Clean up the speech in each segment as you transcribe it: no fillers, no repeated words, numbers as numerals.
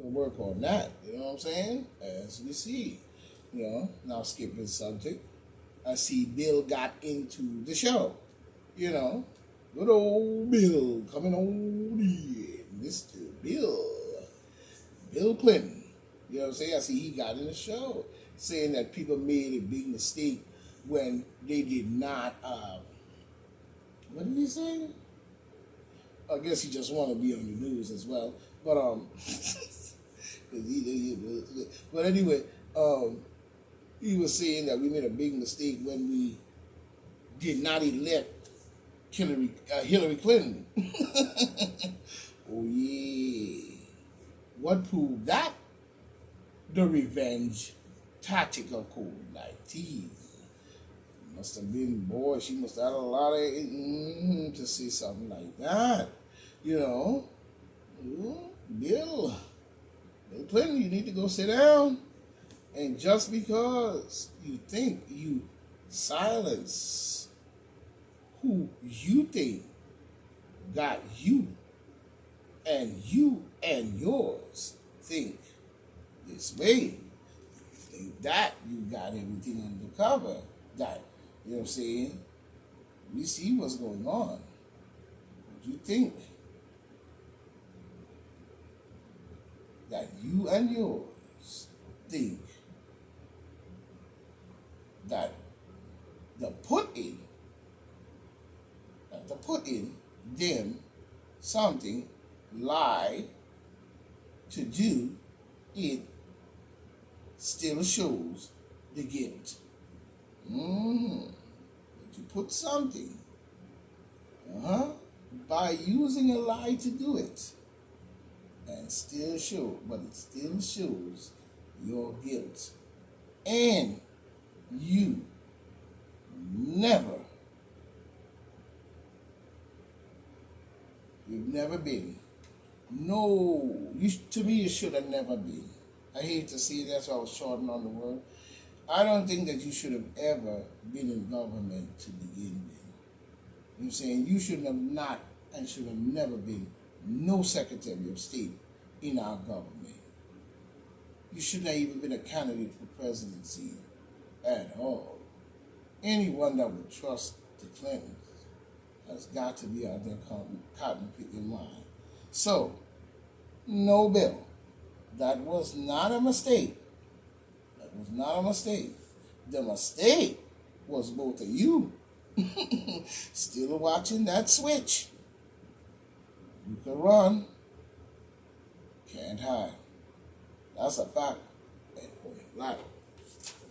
We'll work on that. You know what I'm saying? As we see. Now skipping subject. I see Bill got into the show. You know, good old Bill coming on in, Mr. Bill Clinton. You know what I'm saying? I see he got in the show saying that people made a big mistake when they did not. What did he say? I guess he just want to be on the news as well. But but anyway, he was saying that we made a big mistake when we did not elect Hillary Clinton. Oh yeah. What proved that? The revenge tactic of COVID-19. Must have been, boy, she must have had a lot of to say something like that. You know, Bill Clinton, you need to go sit down. And just because you think you silence who you think got you and yours think this way, you think that you got everything under cover, that, you know what I'm saying, we see what's going on. But you think that you and yours think that the put in them something lie to do it still shows the guilt. But you put something by using a lie to do it and still show, but it still shows your guilt. And you you've never been. No, to me, you should have never been. I hate to say that's why I was shorting on the word. I don't think that you should have ever been in government to begin with. You know what I'm saying? You should have not and should have never been no Secretary of State in our government. You shouldn't have even been a candidate for presidency at all. Anyone that would trust the Clintons has got to be out there cotton picking line. So, no, Bill, that was not a mistake. That was not a mistake. The mistake was both of you still watching that switch. You can run, can't hide. That's a fact. Like,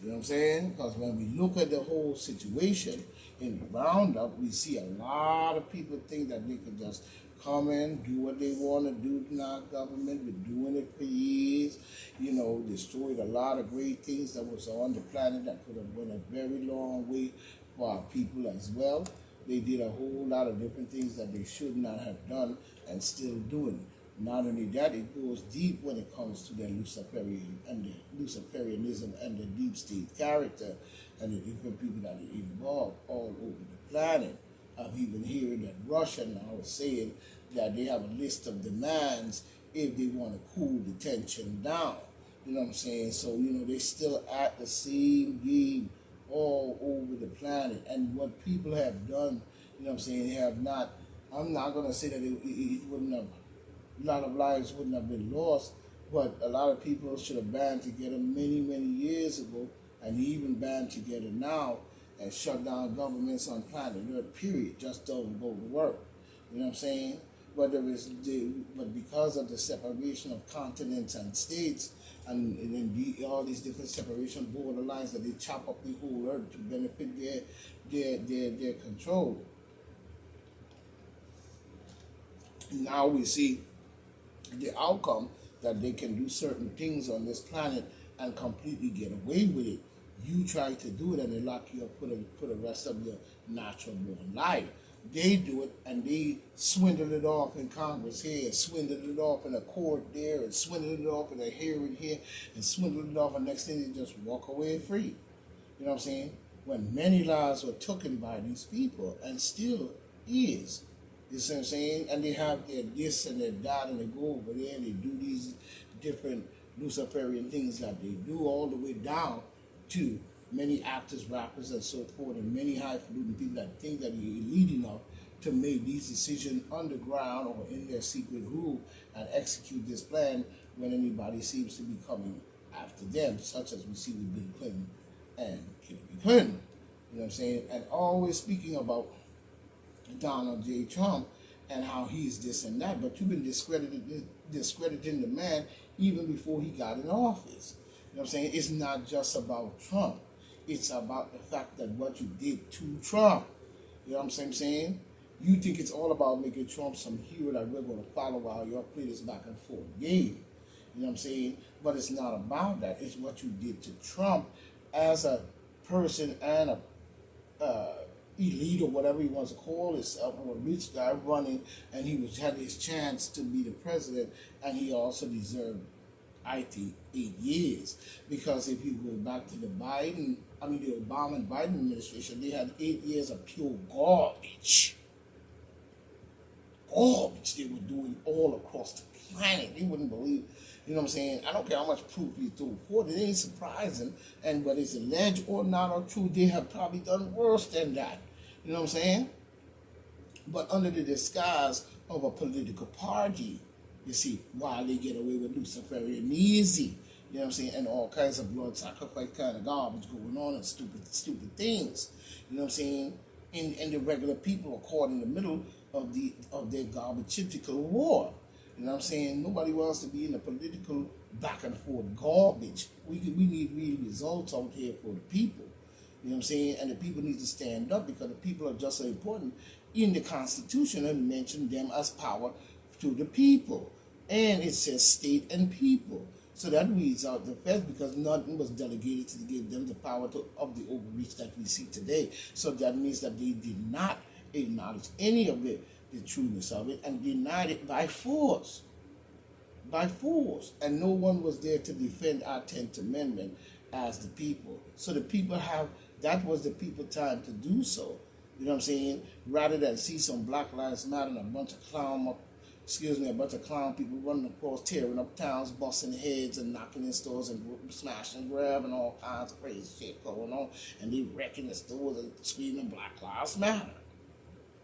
you know what I'm saying? Because when we look at the whole situation in the roundup, we see a lot of people think that they could just come in, do what they want to do in our government. We're doing it for years. You know, destroyed a lot of great things that was on the planet that could have went a very long way for our people as well. They did a whole lot of different things that they should not have done and still doing. Not only that, it goes deep when it comes to the Luciferian and the Luciferianism and the deep state character and the different people that are involved all over the planet. I've even heard that Russia now is saying that they have a list of demands if they want to cool the tension down. You know what I'm saying? So, you know, they still at the same game all over the planet. And what people have done, you know what I'm saying, they have not, I'm not going to say that it wouldn't have, a lot of lives wouldn't have been lost, but a lot of people should have band together many, many years ago, and even band together now and shut down governments on planet Earth, period. Just don't go to work. You know what I'm saying? But but because of the separation of continents and states, and all these different separation border lines that they chop up the whole earth to benefit their control. Now we see the outcome that they can do certain things on this planet and completely get away with it. You try to do it and they lock you up for the rest of your natural born life. They do it and they swindle it off in Congress here, and swindle it off in a court there, and swindle it off in a hearing here, and swindle it off, and next thing they just walk away free. You know what I'm saying? When many lives were taken by these people and still is. You see what I'm saying? And they have their this and their that, and they go over there and they do these different Luciferian things that they do, all the way down to many actors, rappers, and so forth, and many highfalutin people that think that you're elite enough to make these decisions underground or in their secret group and execute this plan when anybody seems to be coming after them, such as we see with Bill Clinton and Hillary Clinton. You know what I'm saying? And always speaking about Donald J. Trump and how he's this and that, but you've been discrediting the man even before he got in office. You know what I'm saying? It's not just about Trump. It's about the fact that what you did to Trump. You know what I'm saying? You think it's all about making Trump some hero that we're going to follow while y'all play this back and forth game. You know what I'm saying? But it's not about that. It's what you did to Trump as a person and a elite or whatever he wants to call himself, or a rich guy running, and had his chance to be the president, and he also deserved, I think, 8 years. Because if you go back to the Obama and Biden administration, they had 8 years of pure garbage. Garbage they were doing all across the planet. They wouldn't believe. You know what I'm saying? I don't care how much proof you throw forth. It ain't surprising. And whether it's alleged or not or true, they have probably done worse than that. You know what I'm saying? But under the disguise of a political party, you see, while they get away with Luciferian easy, you know what I'm saying, and all kinds of blood sacrifice kind of garbage going on and stupid things. You know what I'm saying? And the regular people are caught in the middle of their garbage war. You know what I'm saying? Nobody wants to be in a political back and forth garbage. We need real results out here for the people. You know what I'm saying? And the people need to stand up, because the people are just so important in the Constitution, and mention them as power to the people. And it says state and people. So that weeds out the feds, because nothing was delegated to give them the power of the overreach that we see today. So that means that they did not acknowledge any of it, the trueness of it, and denied it by force. By force. And no one was there to defend our 10th Amendment as the people. So the people that was the people time to do so. You know what I'm saying? Rather than see some Black Lives Matter and a bunch of clown people running across, tearing up towns, busting heads and knocking in stores and smashing and grabbing, all kinds of crazy shit going on. And they wrecking the stores and screaming Black Lives Matter.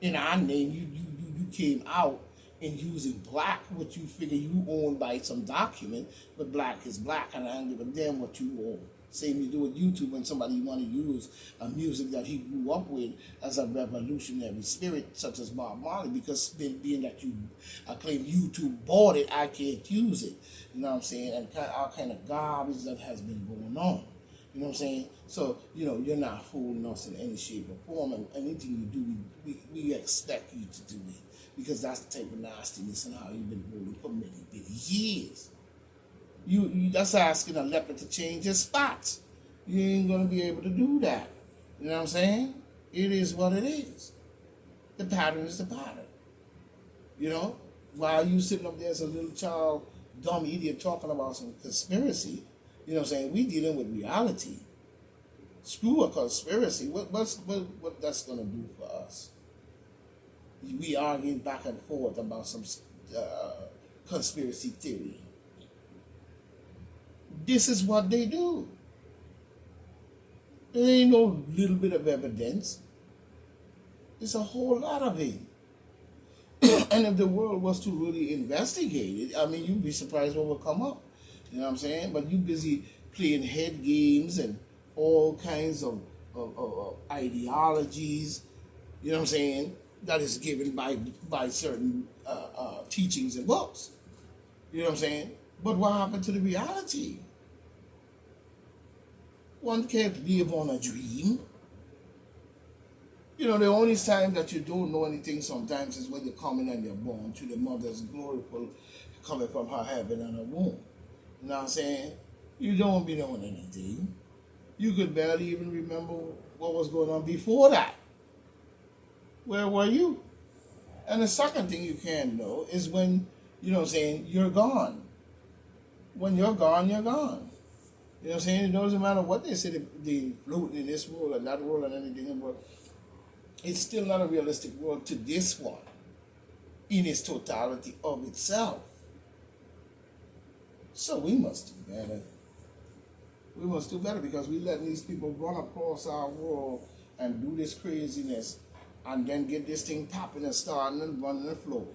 In our name, you came out and using black, what you figure you own by some document, but black is black, and I don't give a damn what you own. Same you do with YouTube when somebody want to use a music that he grew up with as a revolutionary spirit, such as Bob Marley, because being that I claim YouTube bought it, I can't use it. You know what I'm saying? And all kind of garbage that has been going on. You know what I'm saying? So, you're not fooling us in any shape or form, and anything you do, we expect you to do it, because that's the type of nastiness and how you've been ruling for many years. You that's asking a leopard to change his spots. You ain't gonna be able to do that. You know what I'm saying? It is what it is. The pattern is the pattern. While you sitting up there as a little child, dumb idiot talking about some conspiracy, you know what I'm saying? We dealing with reality. Screw a conspiracy. What that's gonna do for us? We arguing back and forth about some conspiracy theory. This is what they do. There ain't no little bit of evidence. There's a whole lot of it. And if the world was to really investigate it, you'd be surprised what would come up. You know what I'm saying? But you busy playing head games and all kinds of ideologies, you know what I'm saying, that is given by certain teachings and books. You know what I'm saying? But what happened to the reality? One can't live on a dream. The only time that you don't know anything sometimes is when you're coming and you're born to the mother's gloriful coming from her heaven and her womb. You know what I'm saying? You don't be knowing anything. You could barely even remember what was going on before that. Where were you? And the second thing you can't know is when, you're gone. When you're gone, you're gone. You know what I'm saying? It doesn't matter what they say, they floating in this world and that world and anything, but it's still not a realistic world to this one in its totality of itself. So we must do better. We must do better because we letting these people run across our world and do this craziness and then get this thing popping and starting and running and flowing.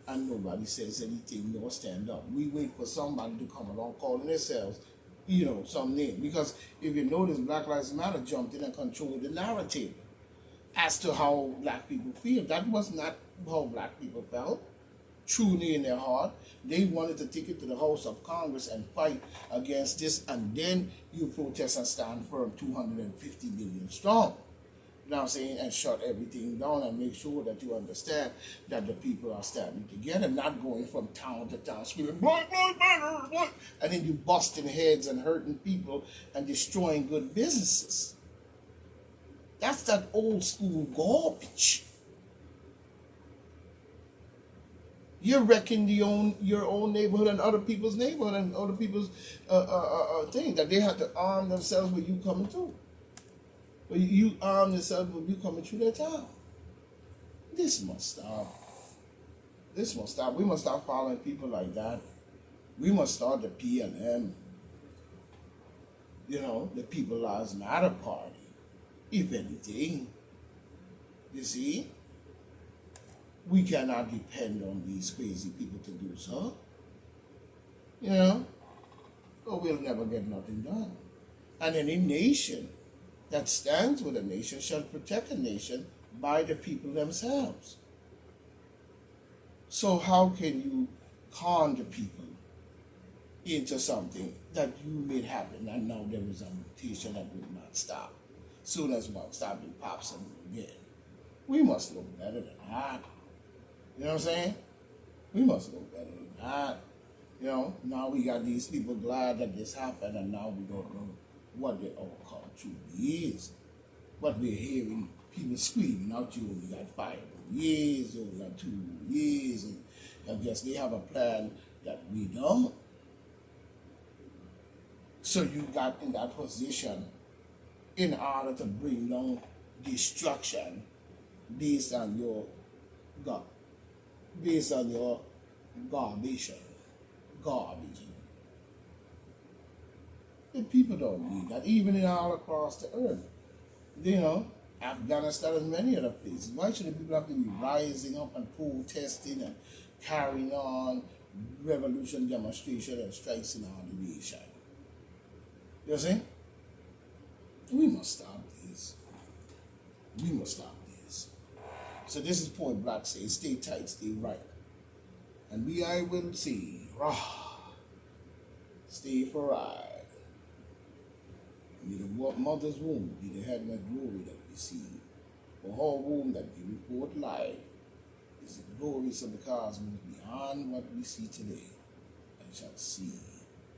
And nobody says anything nor stand up. We wait for somebody to come along calling themselves, some name. Because if you notice, Black Lives Matter jumped in and controlled the narrative as to how black people feel. That was not how black people felt. Truly in their heart, they wanted to take it to the House of Congress and fight against this, and then you protest and stand firm 250 million strong. You know what I'm saying? And shut everything down and make sure that you understand that the people are standing together, not going from town to town screaming, Black Lives Matter, Black, and then you busting heads and hurting people and destroying good businesses. That's that old school garbage. You're wrecking your own neighborhood and other people's neighborhood and other people's thing, that they have to arm themselves with you coming through. But you arm yourself with you coming through their town. This must stop. This must stop. We must stop following people like that. We must start the PLM. The People Lives Matter Party. If anything. You see? We cannot depend on these crazy people to do so. Or we'll never get nothing done. And any nation that stands with a nation shall protect a nation by the people themselves. So how can you con the people into something that you made happen and now there is a mutation that will not stop? Soon as one stops, it pops and again. We must look better than that. You know what I'm saying? We must look better than that. Now we got these people glad that this happened, and now we don't know what the outcome truly is. But we're hearing people screaming out, you only got 5 years, you only got 2 years, and I guess they have a plan that we don't. So you got in that position in order to bring down destruction based on your God. Based on your garbage. The people don't need that, even in all across the earth. Afghanistan and many other places. Why should the people have to be rising up and protesting and carrying on revolution, demonstration, and strikes in our nation? You see? We must stop this. We must stop this. So this is Point Black says, stay tight, stay right. And I will see. Rah. Stay for ride. May the mother's womb be the heaven of glory that we see. For her womb that we report live is the glories of the cosmos beyond what we see today, and shall see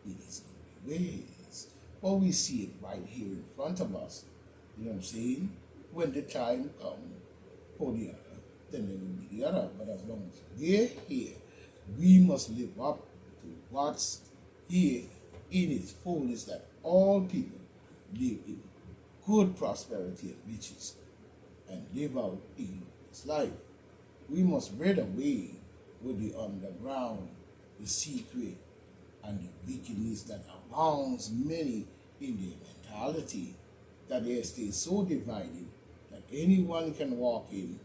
in its glory ways. Well, we see it right here in front of us. You know what I'm saying? When the time comes for the other, then there will be the other. But as long as we're here, we must live up to what's here in its fullness, that all people live in good prosperity and riches and live out a glorious life. We must rid away with the underground, the secret, and the wickedness that abounds many in their mentality, that they stay so divided that anyone can walk in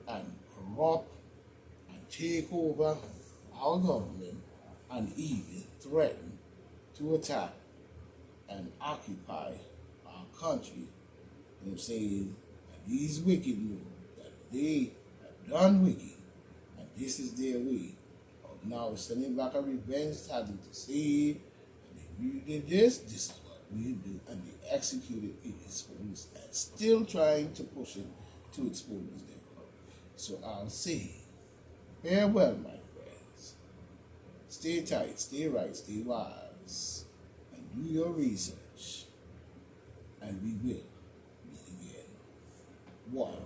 and corrupt and take over our government and even threaten to attack and occupy our country. And I'm saying that these wicked know that they have done wicked, and this is their way of now sending back a revenge, starting to say, and if you did this, this is what we do, and they executed it in its fullness and still trying to push it to its fullness. So I'll say, farewell, my friends. Stay tight, stay right, stay wise, and do your research, and we will meet again. One.